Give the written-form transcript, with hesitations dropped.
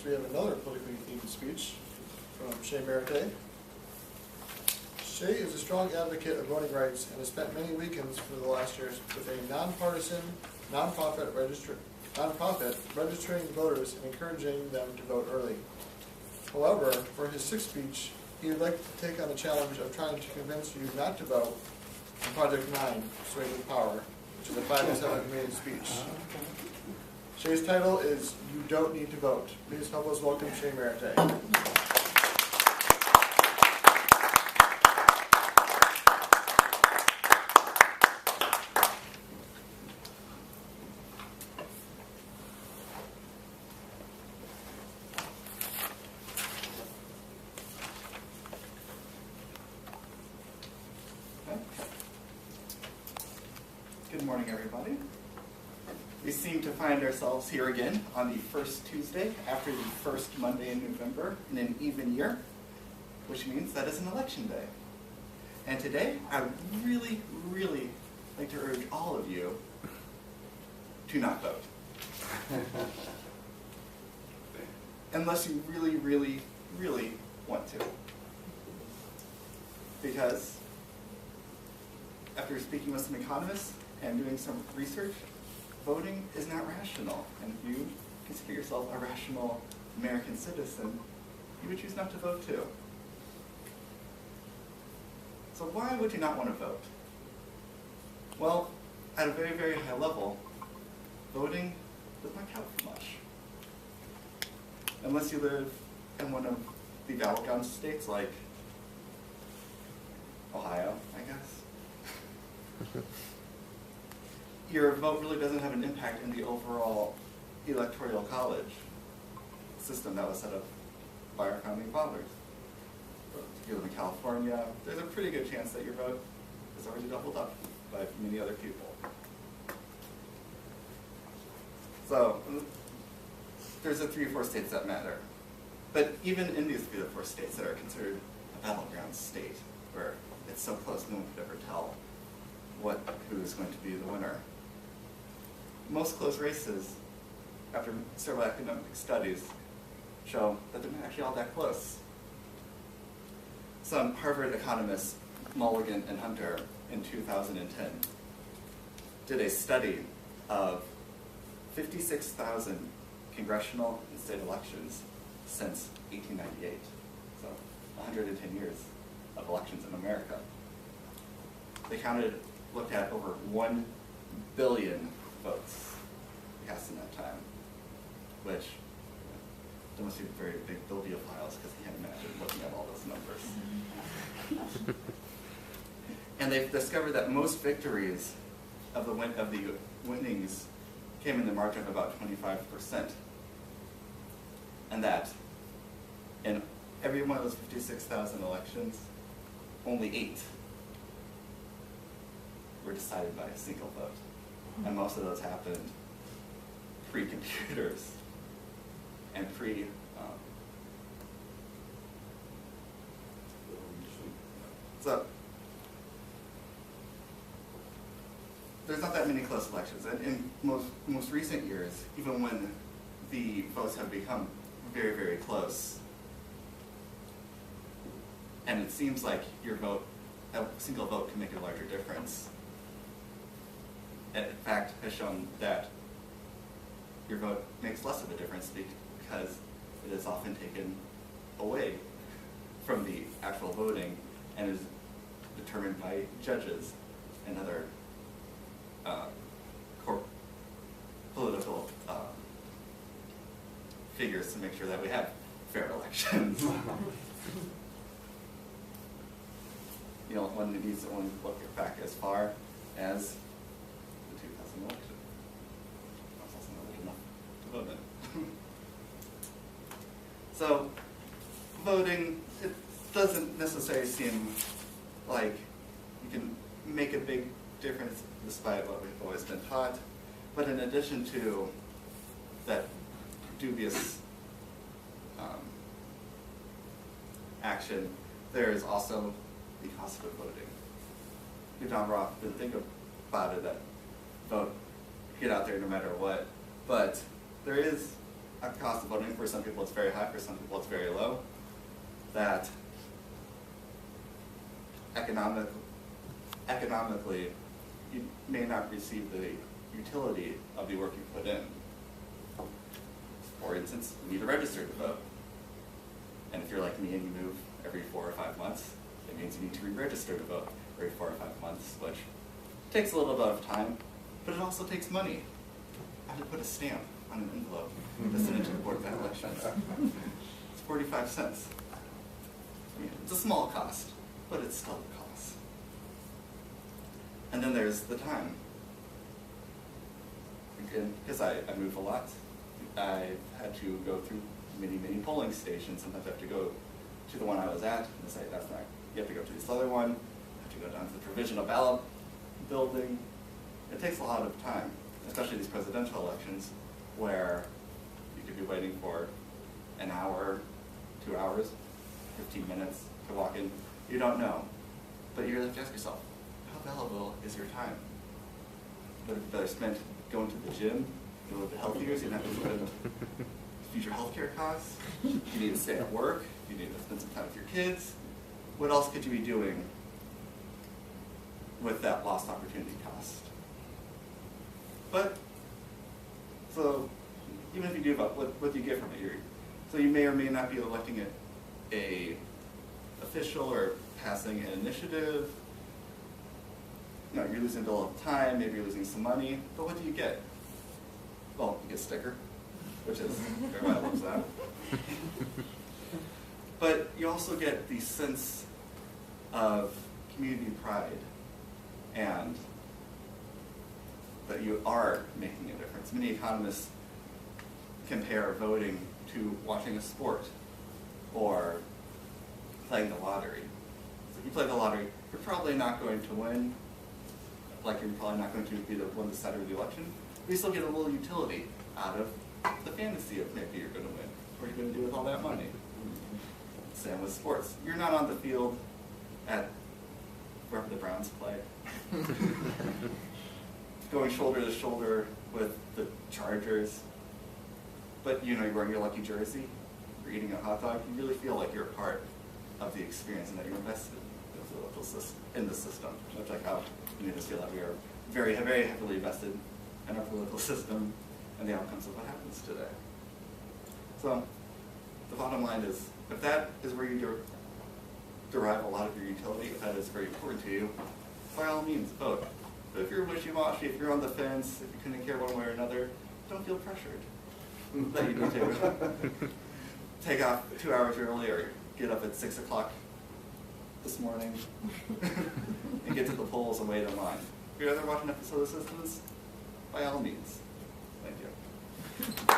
Next we have another politically themed speech from Shay Merritte. Shay is a strong advocate of voting rights and has spent many weekends for the last years with a nonpartisan nonprofit registering voters and encouraging them to vote early. However, for his sixth speech, he would like to take on the challenge of trying to convince you not to vote in Project 9, Persuade With Power, which is a 5 to 7 minute speech. Shay's title is You Don't Need to Vote. Please help us welcome Shay Merritte. Good morning, everybody. We seem to find ourselves here again on the first Tuesday after the first Monday in November in an even year, which means that is an election day. And today, I would really, really like to urge all of you to not vote. Unless you really, really, really want to. Because after speaking with some economists and doing some research, voting is not rational. And if you consider yourself a rational American citizen, you would choose not to vote too. So why would you not want to vote? Well, at a very, very high level, voting does not count for much. Unless you live in one of the battleground states like Ohio, I guess. Your vote really doesn't have an impact in the overall electoral college system that was set up by our founding fathers. But if you live in California, there's a pretty good chance that your vote is already doubled up by many other people. So there's the 3 or 4 states that matter. But even in these 3 or 4 states that are considered a battleground state, where it's so close no one could ever tell who is going to be the winner, most close races, after several academic studies, show that they're not actually all that close. Some Harvard economists, Mulligan and Hunter, in 2010, did a study of 56,000 congressional and state elections since 1898, so 110 years of elections in America. They looked at over 1 billion votes cast in that time, which there must be very big bibliophiles because I can't imagine looking at all those numbers. And they've discovered that most victories of the winnings came in the margin of about 25%, and that in every one of those 56,000 elections, only 8 were decided by a single vote. And most of those happened pre-computers and so there's not that many close elections. And in most recent years, even when the votes have become very, very close, and it seems like a single vote can make a larger difference. And in fact, has shown that your vote makes less of a difference because it is often taken away from the actual voting and is determined by judges and other political figures to make sure that we have fair elections. You know, one needs to look back as far as the 2000 election. That's also not enough to vote in. So, voting, it doesn't necessarily seem like you can make a big difference despite what we've always been taught. But in addition to that dubious action, there is also the cost of voting. You don't often think about it, that vote, get out there no matter what. But there is cost of voting. For some people it's very high, for some people it's very low. That economically, you may not receive the utility of the work you put in. For instance, you need to register to vote. And if you're like me and you move every 4 or 5 months, it means you need to re-register to vote every 4 or 5 months, which takes a little bit of time, but it also takes money. I have to put a stamp on an envelope to send it to the Board of Elections. It's 45 cents. I mean, it's a small cost, but it's still a cost. And then there's the time. Again, because I move a lot, I had to go through many polling stations. Sometimes I have to go to the one I was at and say, that's not, you have to go to this other one, you have to go down to the provisional ballot building. It takes a lot of time, especially these presidential elections, where you could be waiting for an hour, 2 hours, 15 minutes to walk in. You don't know. But you have to ask yourself, how valuable is your time? That I spent going to the gym, a little bit healthier, so you don't have to spend future healthcare costs. You need to stay at work. You need to spend some time with your kids. What else could you be doing with that lost opportunity cost? But, so, even if you do vote, what do you get from it? So you may or may not be electing a official or passing an initiative. You know, you're losing a little time, maybe you're losing some money, but what do you get? Well, you get a sticker, which is, everybody loves that. But you also get the sense of community pride and that you are making a difference. Many economists compare voting to watching a sport or playing the lottery. So if you play the lottery, you're probably not going to win, like you're probably not going to be the one decided of the election, but you still get a little utility out of the fantasy of maybe you're going to win. What are you going to do with all that money? Same with sports. You're not on the field at wherever the Browns play, going shoulder to shoulder with the Chargers, but you know you're wearing your lucky jersey, you're eating a hot dog, you really feel like you're a part of the experience and that you're invested in the system. Much like how you just feel that we are very, very heavily invested in our political system and the outcomes of what happens today. So the bottom line is, if that is where you derive a lot of your utility, if that is very important to you, by all means, vote. But if you're wishy-washy, if you're on the fence, if you couldn't care one way or another, don't feel pressured that you need to take off 2 hours early or get up at 6 o'clock this morning and get to the polls and wait in line. If you'd rather watch an episode of Systems, by all means. Thank you.